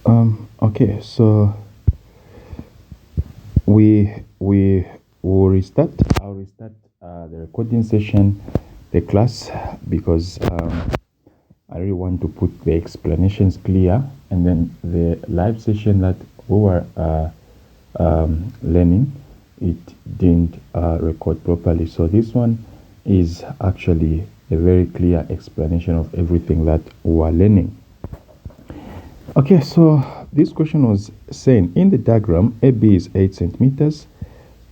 Okay, so we will restart. I'll restart the recording session, the class, because I really want to put the explanations clear, and then the live session that we were learning, it didn't record properly. So this one is actually a very clear explanation of everything that we are learning. Okay, so this question was saying in the diagram, AB is 8 centimeters,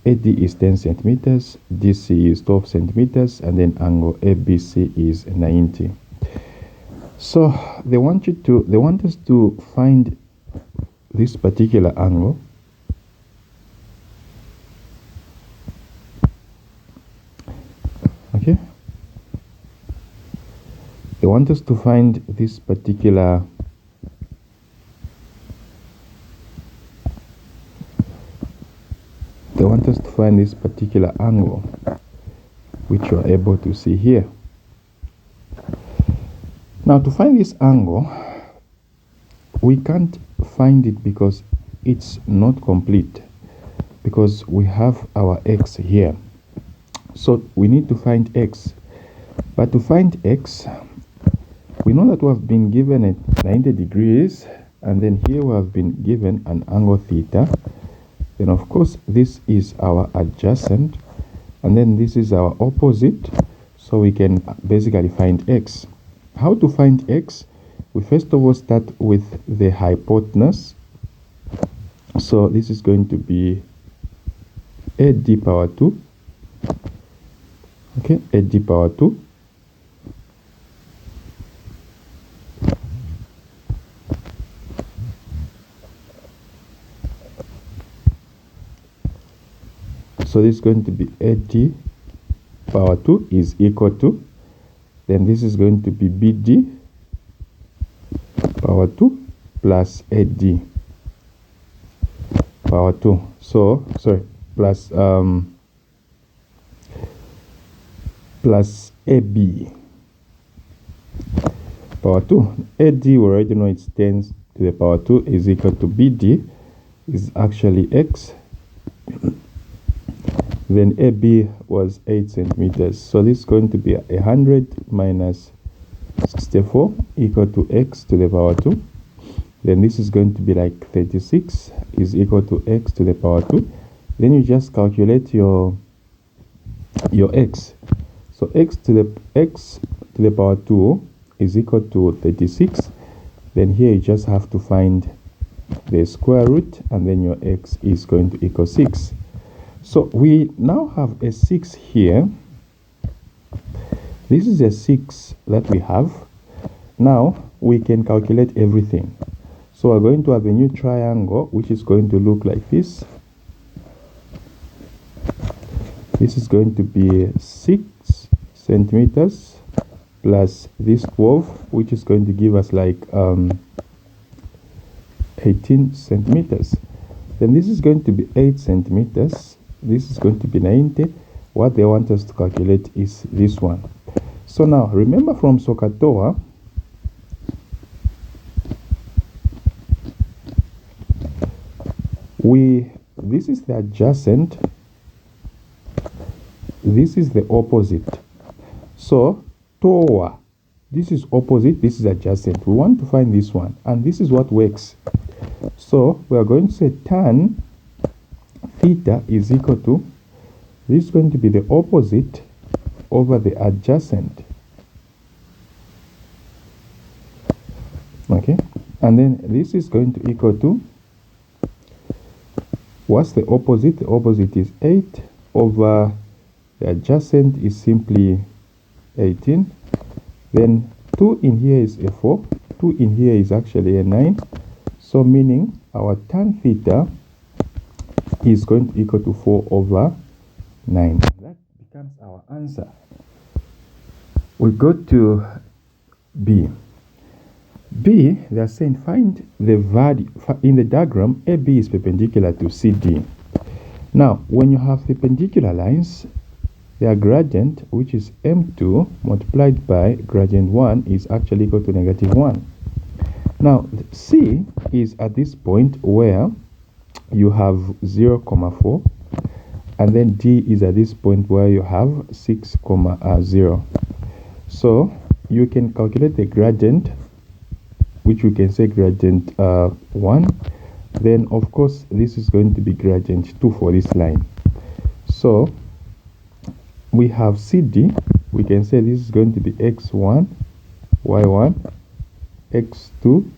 AD is 10 centimeters, GCE is 12 centimeters, and then angle ABC is 90. So they want us to find this particular angle. Okay. They want us to find this particular angle, which you are able to see here. Now, to find this angle, we can't find it because it's not complete, because we have our x here. So we need to find x. But to find x, we know that we have been given it 90 degrees, and then here we have been given an angle theta. Then of course this is our adjacent, and then this is our opposite, so we can basically find x. How to find x? We first of all start with the hypotenuse. So this is going to be AD power 2. Okay, AD power 2. So this is going to be AD power 2 is equal to, then this is going to be BD power 2 plus AD power 2. So, sorry, plus AB power 2. AD, we already know it's 10 to the power 2 is equal to BD is actually x. Then AB was 8 centimeters. So this is going to be 100 minus 64 equal to x to the power 2. Then this is going to be like 36 is equal to x to the power 2. Then you just calculate your x. So x to the power 2 is equal to 36. Then here you just have to find the square root, and then your x is going to equal 6. So we now have a 6 here. This is a 6 that we have. Now we can calculate everything. So we're going to have a new triangle, which is going to look like this. This is going to be 6 centimeters plus this 12, which is going to give us like 18 centimeters. Then this is going to be 8 centimeters. This is going to be 90. What they want us to calculate is this one. So now remember from SOHCAHTOA, this is the adjacent, this is the opposite. So TOA, this is opposite, this is adjacent. We want to find this one, and this is what works. So we are going to say tan theta is equal to, this is going to be the opposite over the adjacent. Okay, and then this is going to equal to, what's the opposite? The opposite is 8 over the adjacent is simply 18. Then 2 in here is a 4. 2 in here is actually a 9. So meaning our tan theta is going to equal to 4 over 9. That becomes our answer. We go to B. B, they are saying find the value. In the diagram, AB is perpendicular to CD. Now, when you have perpendicular lines, their gradient, which is M2 multiplied by gradient 1, is actually equal to -1. Now, C is at this point where you have 0, 4, and then D is at this point where you have 6, 0. So you can calculate the gradient, which we can say gradient 1. Then of course this is going to be gradient 2 for this line. So we have CD. We can say this is going to be x1, y1, x2,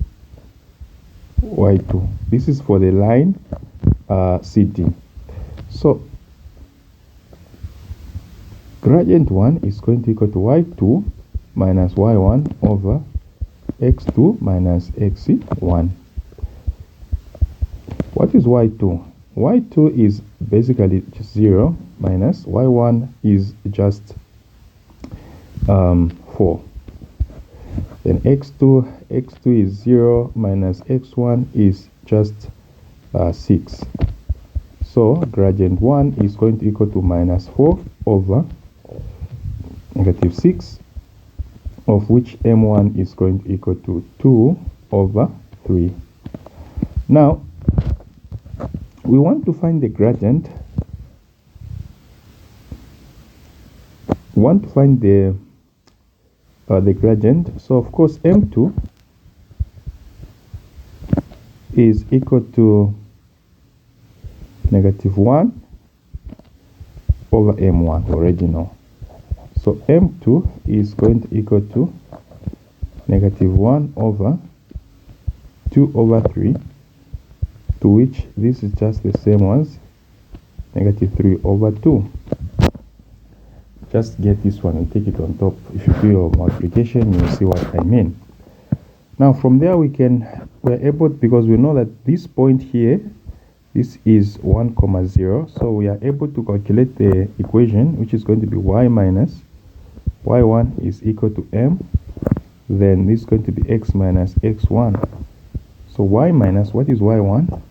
y2. This is for the line CD. So gradient 1 is going to equal to y2 minus y1 over x2 minus x1. What is y2? y2 is basically just 0 minus y1 is just 4. Then x2 is 0 minus x1 is just 6. So gradient 1 is going to equal to minus 4 over negative 6, of which m1 is going to equal to 2 over 3. Now we want to find the gradient. We want to find the gradient. So of course m2 is equal to negative 1 over m1 original. So m2 is going to equal to negative 1 over 2 over 3, to which this is just the same as negative 3 over 2. Just get this one and take it on top. If you do your multiplication, you will see what I mean. Now from there we're able, because we know that this point here, this is 1, 0, so we are able to calculate the equation, which is going to be y minus y1 is equal to m. Then this is going to be x minus x1. So y minus, what is y1?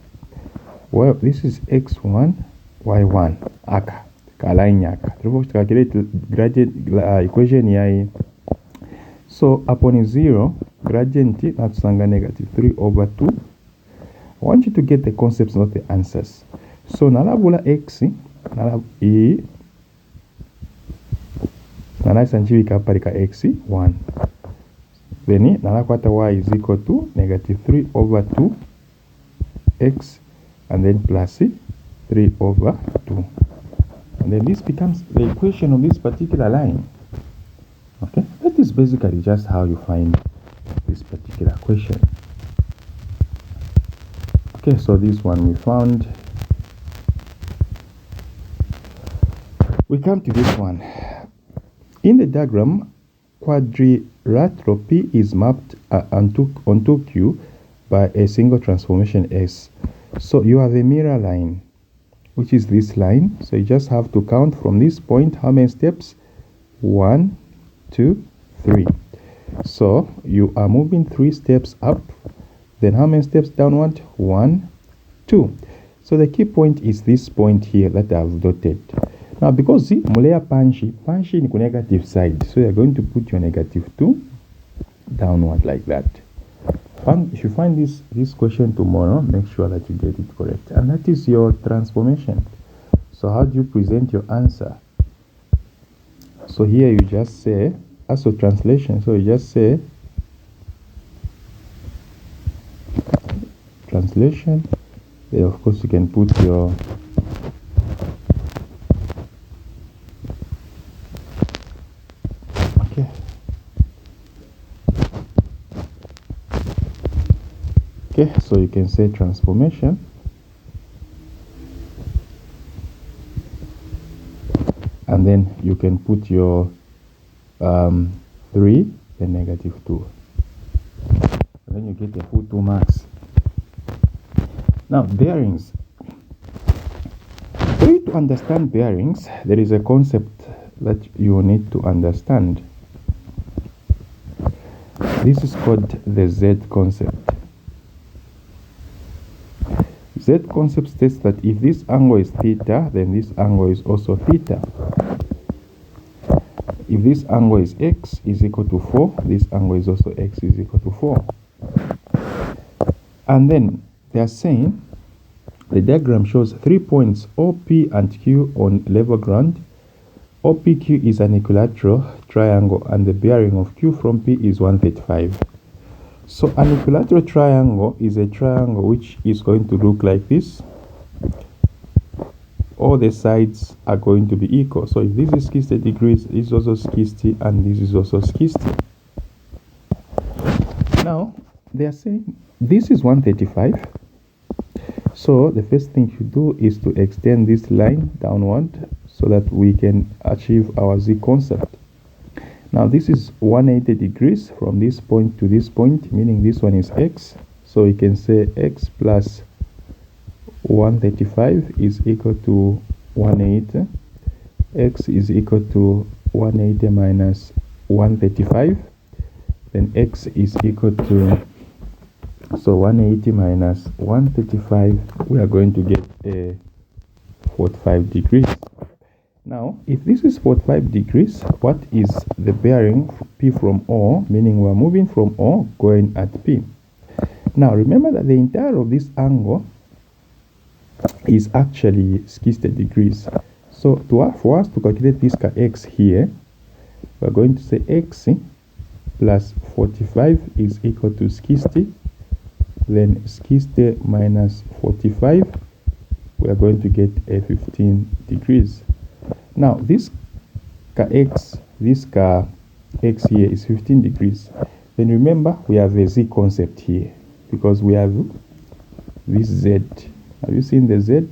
Well, this is x1, y1. Aka line aka to calculate gradient equation yayi. So upon 0, gradient natusanga negative 3 over 2. I want you to get the concepts, not the answers. So nalabula x e nalasanjibika parika x1. Then nalakwata y is equal to negative 3 over 2 x, and then plus 3 over 2. And then this becomes the equation of this particular line. Okay, that is basically just how you find this particular question. Okay, so this one we found. We come to this one. In the diagram, quadrilateral P is mapped onto Q by a single transformation S. So you have a mirror line, which is this line. So you just have to count from this point how many steps? 1, 2, 3. So you are moving 3 steps up. Then how many steps downward? 1, 2. So the key point is this point here that I have dotted. Now because see, mulea panshi in the negative side, so you are going to put your negative 2 downward like that. If you find this question tomorrow, make sure that you get it correct. And that is your transformation. So how do you present your answer? So here you just say, as a translation, so you just say translation. Then of course you can put your okay, so you can say transformation, and then you can put your 3 and negative 2, and then you get the full 2 marks. Now bearings. For you to understand bearings, there is a concept that you need to understand. This is called the Z concept. Z concept states that if this angle is theta, then this angle is also theta. If this angle is x is equal to 4, this angle is also x is equal to 4. And then they are saying the diagram shows 3 points OP and Q on level ground. OPQ is an equilateral triangle and the bearing of Q from P is 135. So an equilateral triangle is a triangle which is going to look like this. All the sides are going to be equal. So if this is 60 degrees, this is also 60 and this is also 60. Now they are saying this is 135. So the first thing you do is to extend this line downward so that we can achieve our Z concept. Now this is 180 degrees from this point to this point, meaning this one is X. So we can say X plus 135 is equal to 180. X is equal to 180 minus 135. Then X is equal to, so 180 minus 135, we are going to get a 45 degrees. Now, if this is 45 degrees, what is the bearing P from O, meaning we're moving from O going at P. Now, remember that the entire of this angle is actually 60 degrees. So, for us to calculate this X here, we're going to say X plus 45 is equal to 60. Then 60 minus 45, we are going to get a 15 degrees. Now this X here is 15 degrees. Then remember we have a Z concept here because we have this Z. Have you seen the Z?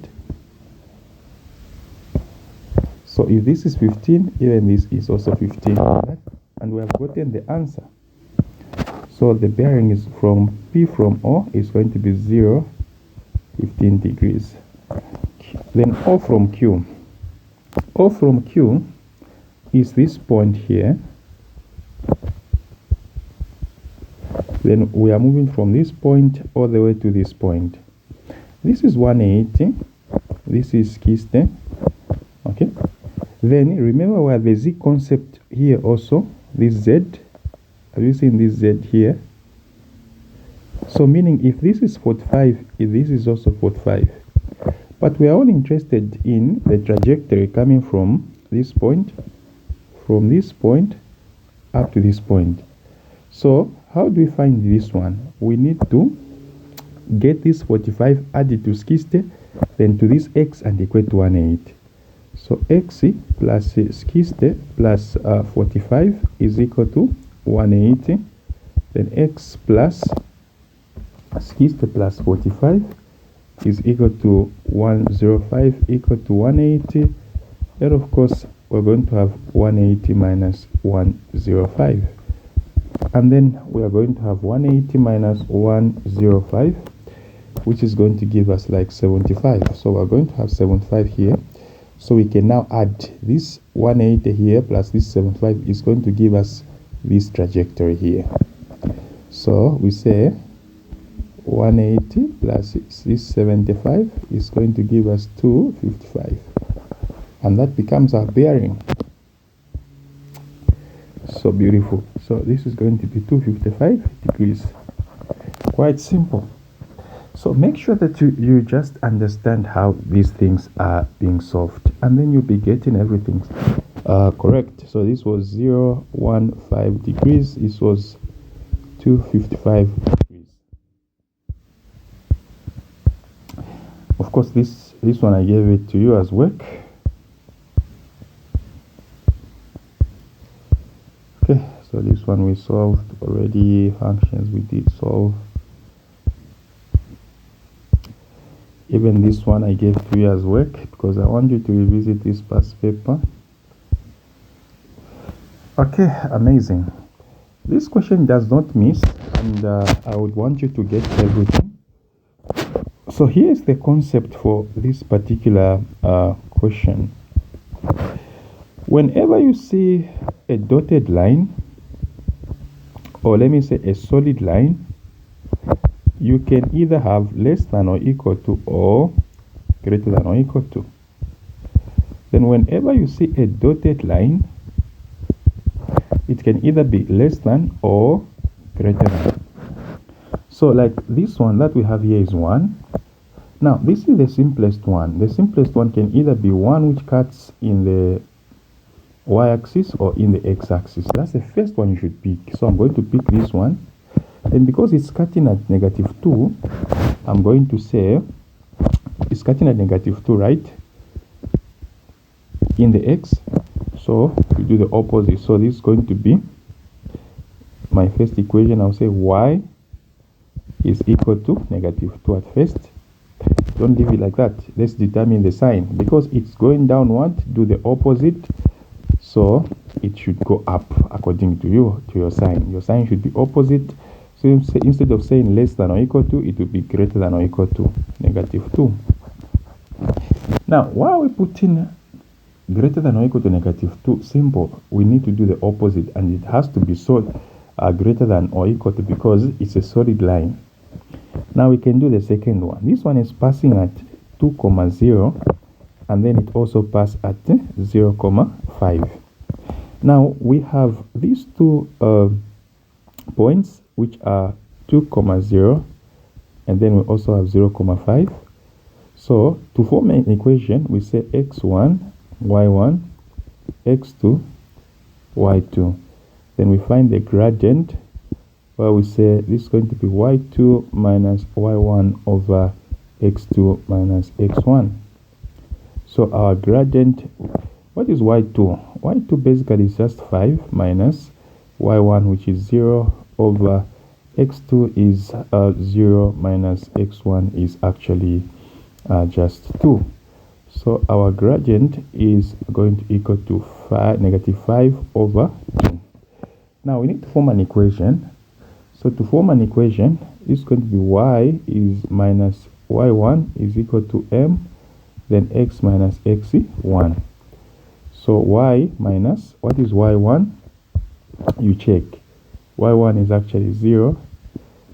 So if this is 15, even this is also 15. And we have gotten the answer. So the bearing is from P from O is going to be 0, 15 degrees. Then O from Q. O from Q is this point here. Then we are moving from this point all the way to this point. This is 180. This is 60. Okay. Then remember we have a Z concept here also. This Z. Have you seen this Z here? So meaning if this is 45, if this is also 45. But we are all interested in the trajectory coming from this point up to this point. So how do we find this one? We need to get this 45 added to 60, then to this X and equate to 180. So X plus 60 plus 45 is equal to 180. Then X plus 60 plus 45 is equal to 105 equal to 180. And of course we're going to have 180 minus 105. And then we are going to have 180 minus 105, which is going to give us like 75. So we're going to have 75 here. So we can now add this 180 here plus this 75 is going to give us this trajectory here. So we say 180 plus this 75 is going to give us 255. And that becomes our bearing. So beautiful. So this is going to be 255 degrees. Quite simple. So make sure that you just understand how these things are being solved, and then you'll be getting everything correct. So this was 015 degrees. This was 255 degrees. Of course, this one I gave it to you as work. Okay, so this one we solved already. Functions we did solve. Even this one I gave to you as work because I want you to revisit this past paper. Okay, amazing. This question does not miss, and I would want you to get everything. So here's the concept for this particular question. Whenever you see a dotted line, or let me say a solid line, you can either have less than or equal to or greater than or equal to. Then whenever you see a dotted line, it can either be less than or greater than. So like this one that we have here is 1. Now this is the simplest one. The simplest one can either be 1 which cuts in the y-axis or in the x-axis. That's the first one you should pick. So I'm going to pick this one. And because it's cutting at -2, I'm going to say it's cutting at -2, right? In the x. So we do the opposite. So this is going to be my first equation. I'll say y is equal to -2 at first. Don't leave it like that. Let's determine the sign. Because it's going downward, do the opposite. So it should go up according to your sign. Your sign should be opposite. So instead of saying less than or equal to, it will be greater than or equal to -2. Now, why are we putting greater than or equal to -2? Simple. We need to do the opposite, and it has to be greater than or equal to, because it's a solid line. Now we can do the second one. This one is passing at 2, 0, and then it also passes at 0, 5. Now we have these two points, which are 2, 0, and then we also have 0, 5. So to form an equation, we say x1, y1, x2, y2. Then we find the gradient, where we say this is going to be y2 minus y1 over x2 minus x1. So our gradient, what is y2? Y2 basically is just 5 minus y1, which is 0, over x2 is 0 minus x1 is actually just 2. So our gradient is going to equal to -5 over 2. Now we need to form an equation. So to form an equation, it's going to be y is minus y1 is equal to m, then x minus x1. So y minus, what is y1? You check. Y1 is actually 0.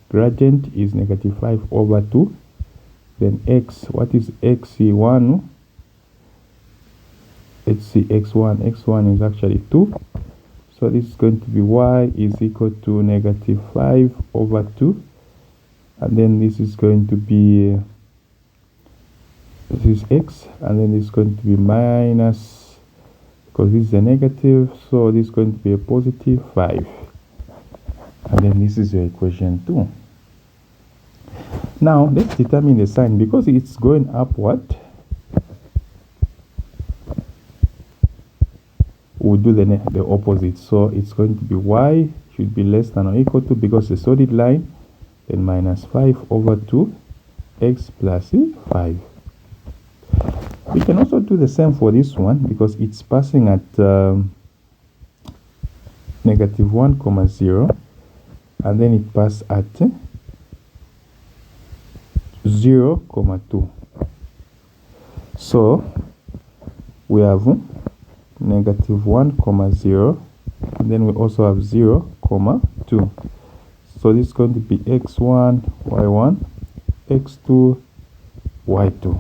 Gradient is -5 over 2. Then x, what is x1? Let's see, x1 is actually 2. So this is going to be y is equal to -5 over 2. And then this is going to be, this is x, and then this is going to be minus, because this is a negative, so this is going to be a positive 5. And then this is your equation 2. Now let's determine the sign. Because it's going upward, we'll do the opposite. So it's going to be y should be less than or equal to, because it's a solid line, then -5 over 2 x plus 5. We can also do the same for this one, because it's passing at -1, 0, and then it passes at 0, 2. So we have -1, 0, and then we also have 0, 2. So this is going to be x1, y1, x2, y2.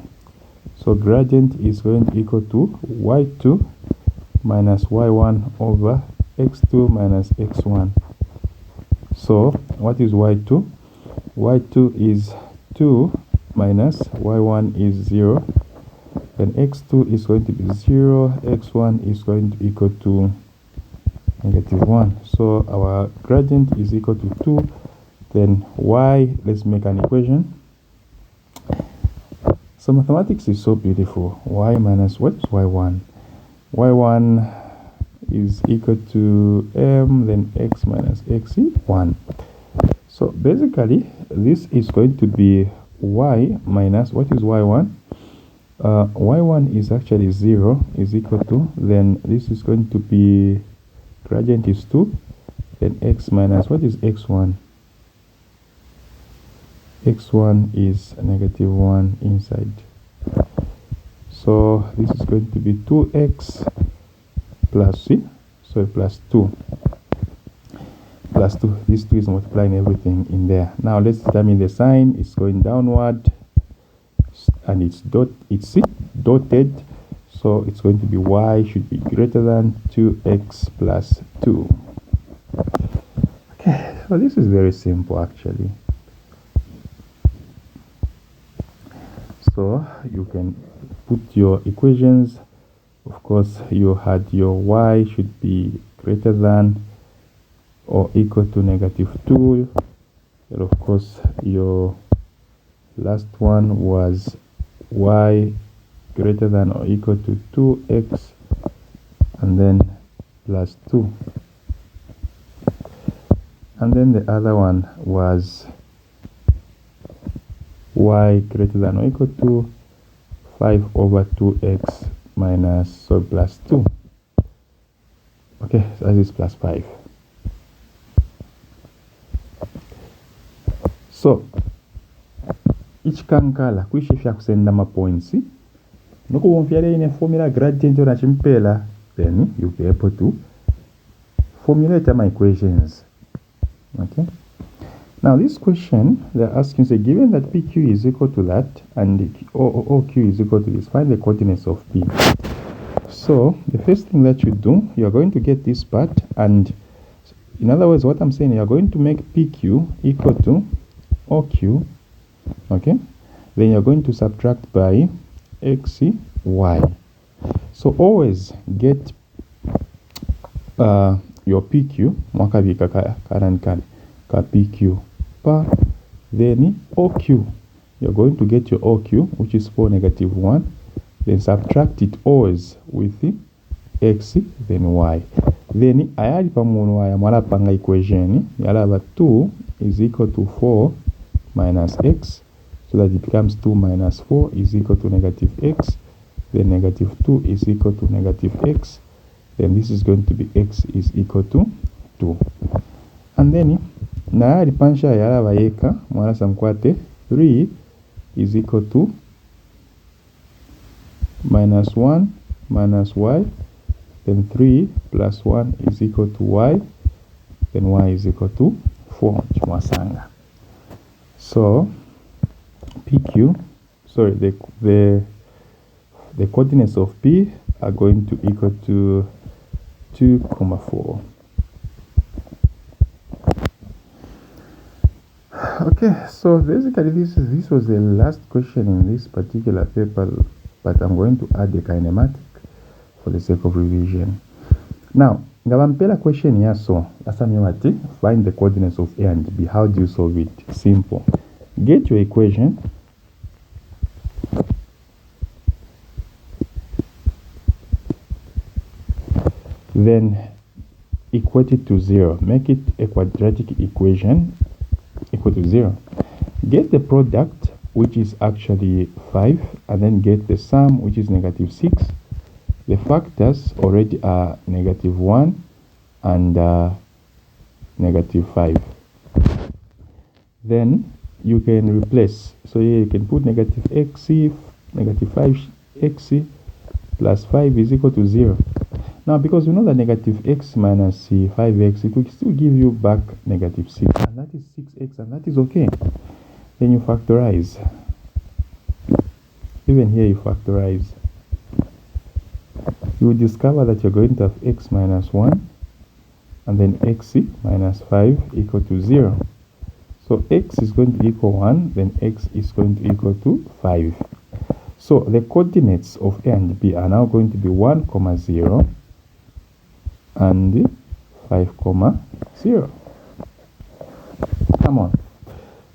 So gradient is going to equal to y2 minus y1 over x2 minus x1. So what is y2? Y2 is 2 minus y1 is 0. Then x2 is going to be 0, x1 is going to equal to -1. So our gradient is equal to 2. Then y, let's make an equation. So mathematics is so beautiful. Y minus, what is y1? Y1 is equal to m, then x minus x1. So basically, this is going to be y minus, what is y1? Y1 is actually 0, is equal to, then this is going to be, gradient is 2, then x minus, what is x1? X1 is -1 inside. So this is going to be 2x plus c, so plus 2. Plus 2, this 2 is multiplying everything in there. Now let's determine the sign. It's going downward, and it's dotted, so it's going to be y should be greater than 2x plus 2. Okay, so this is very simple actually. So you can put your equations. Of course, you had your y should be greater than or equal to -2. And of course, your last one was y greater than or equal to 2x and then plus 2. And then the other one was y greater than or equal to 5 over 2x minus plus 2. Okay, so that is plus 5. So each kankala kuishifya kusenda ma points nokuwonfyale in a formula gradient or chimpela, then you'll be able to formulate my equations. Okay, now this question they're asking, say given that PQ is equal to that and OQ is equal to this, find the coordinates of P. So the first thing that you do, you're going to get this part, and in other words what I'm saying, you're going to make PQ equal to OQ. Okay, then you're going to subtract by x, y. So always get your PQ mwakabika ka PQ pa, then OQ. You're going to get your OQ, which is 4 -1, then subtract it always with x then y. Then ayali pamuno waya mwala panga equation yalaba 2 is equal to 4 minus x, so that it becomes 2 minus 4 is equal to -x, then -2 is equal to -x, then this is going to be x is equal to 2. And then na alipansha yalaba yeka mwana samkwate 3 is equal to -1 minus y, then 3 plus 1 is equal to y, then y is equal to 4 chumwasanga. So PQ, sorry, the coordinates of P are going to equal to 2, 4. Okay, so basically this was the last question in this particular paper, but I'm going to add the kinematic for the sake of revision. Now, ngabampela question here, so asamyawati, find the coordinates of A and B. How do you solve it? Simple. Get your equation. Then equate it to 0. Make it a quadratic equation equal to 0. Get the product, which is actually 5, and then get the sum, which is -6. The factors already are -1 and -5. Then you can replace. So here you can put -x, -5x plus 5 is equal to 0. Now, because you know that -x minus 5x, it will still give you back -6, and that is 6x, and that is okay. Then you factorize. Even here you factorize. You will discover that you're going to have x minus 1, and then x minus 5 equal to 0. So x is going to equal 1, then x is going to equal to 5. So the coordinates of A and B are now going to be 1, 0, and 5, 0. Come on.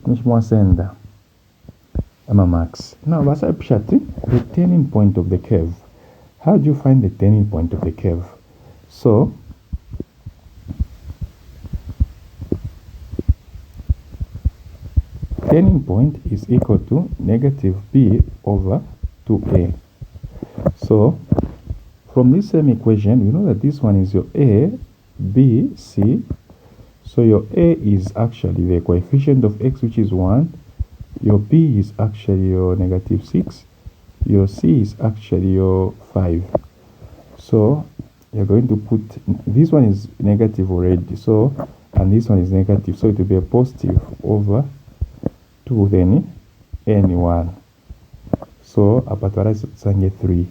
Nishmwasenda. Ama max. Now, the turning point of the curve. How do you find the turning point of the curve? So, turning point is equal to -b over 2a. So, from this same equation, you know that this one is your A, B, C. So your A is actually the coefficient of x, which is 1. Your B is actually your -6. Your C is actually your 5. So you're going to put, this one is negative already, so, and this one is negative, so it will be a positive over 2, then n1. So apatwala sange 3.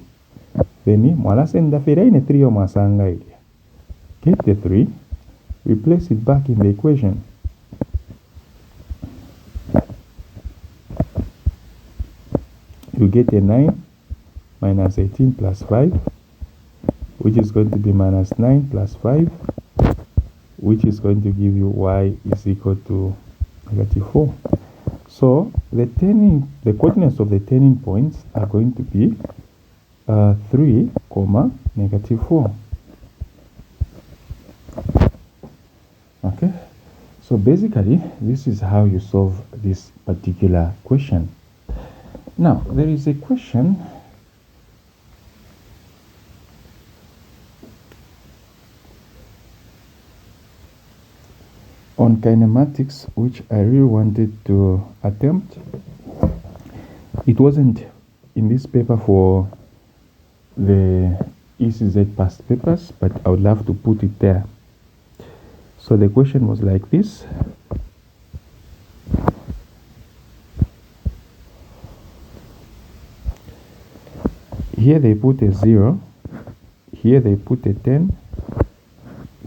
Then mwala senda fera ine 3 omasanga ilia. Get the 3, replace it back in the equation. you get a 9 minus 18 plus 5, which is going to be minus 9 plus 5, which is going to give you y is equal to negative 4. So the coordinates of the turning points are going to be 3, negative 4. Okay, so basically this is how you solve this particular question. Now there is a question on kinematics which I really wanted to attempt. It wasn't in this paper for the ECZ past papers, but I would love to put it there. So the question was like this. Here they put a 0, here they put a 10,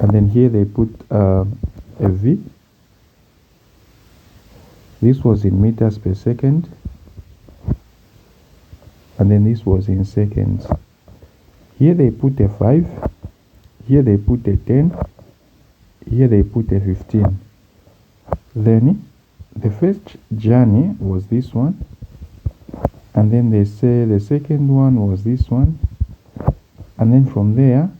and then here they put a V. This was in meters per second, and then this was in seconds. Here they put a 5, here they put a 10, here they put a 15. Then the first journey was this one, and then they say the second one was this one, and then from there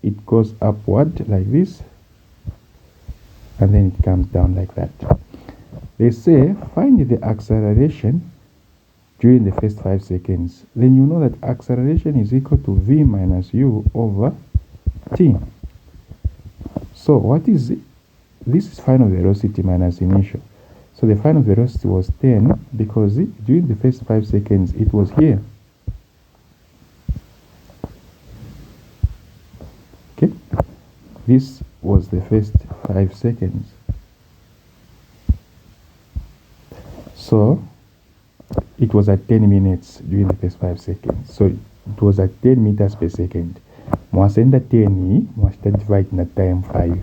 it goes upward like this, and then it comes down like that. They say find the acceleration during the first 5 seconds. Then you know that acceleration is equal to v minus u over t. So what is it? This is final velocity minus initial. So the final velocity was 10 because during the first 5 seconds it was here. Okay, this was the first 5 seconds. So it was at 10 minutes during the first 5 seconds. So it was at 10 meters per second. Mwasenda 10 mwashita divide na time 5.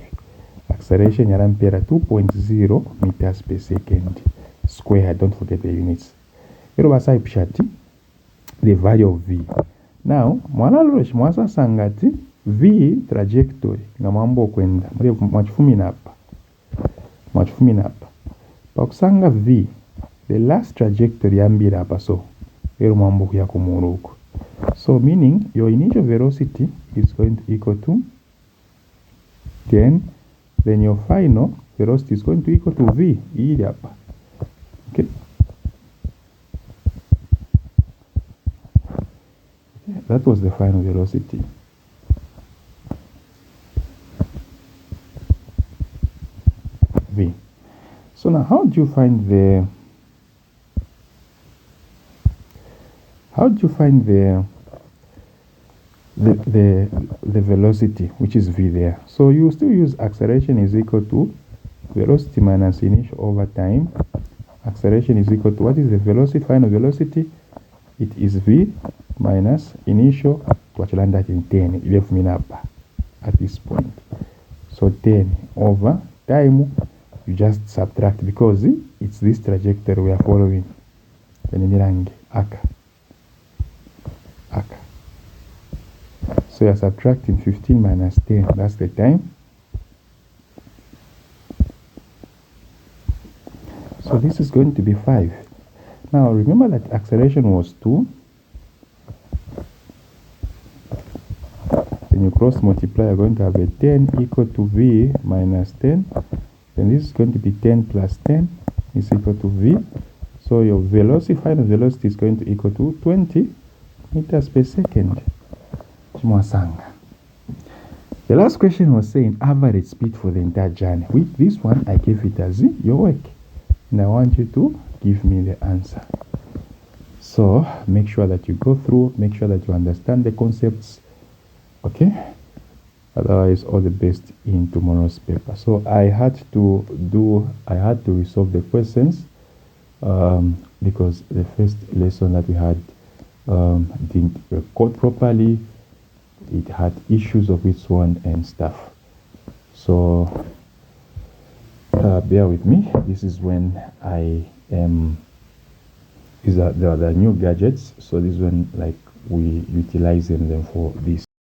Acceleration yarampera 2.0 meters per second square. Don't forget the units. Ero basa ipshati the value of v. Now mwanalosh mwasa sangati v trajectory nga mambo kwenda mwachifumi napa pakusanga v the last trajectory yambira hapa, so ero mambo kuya kumuruko. So meaning your initial velocity is going to equal to 10, then your final velocity is going to equal to v ili hapa. Okay, that was the final velocity. V. So now how do you find the velocity, which is v there? So you still use acceleration is equal to velocity minus initial over time. Acceleration is equal to what is the velocity, final velocity? It is v minus initial twachilanda in 10 left me up at this point. So 10 over time, you just subtract because it's this trajectory we are following. Aka. So you are subtracting 15 minus 10, that's the time. So this is going to be 5. Now remember that acceleration was 2. Then you cross multiply, you're going to have a 10 equal to v minus 10. Then this is going to be 10 plus 10 is equal to v. So your velocity, final velocity is going to equal to 20 meters per second. The last question was saying average speed for the entire journey. With this one, I gave it as your work. And I want you to give me the answer. So make sure that you go through, make sure that you understand the concepts. Okay? Otherwise, all the best in tomorrow's paper. So I had to resolve the questions because the first lesson that we had didn't record properly. It had issues of its own and stuff. So bear with me. This is when I am These are the new gadgets. So this one, like, we utilizing them for this.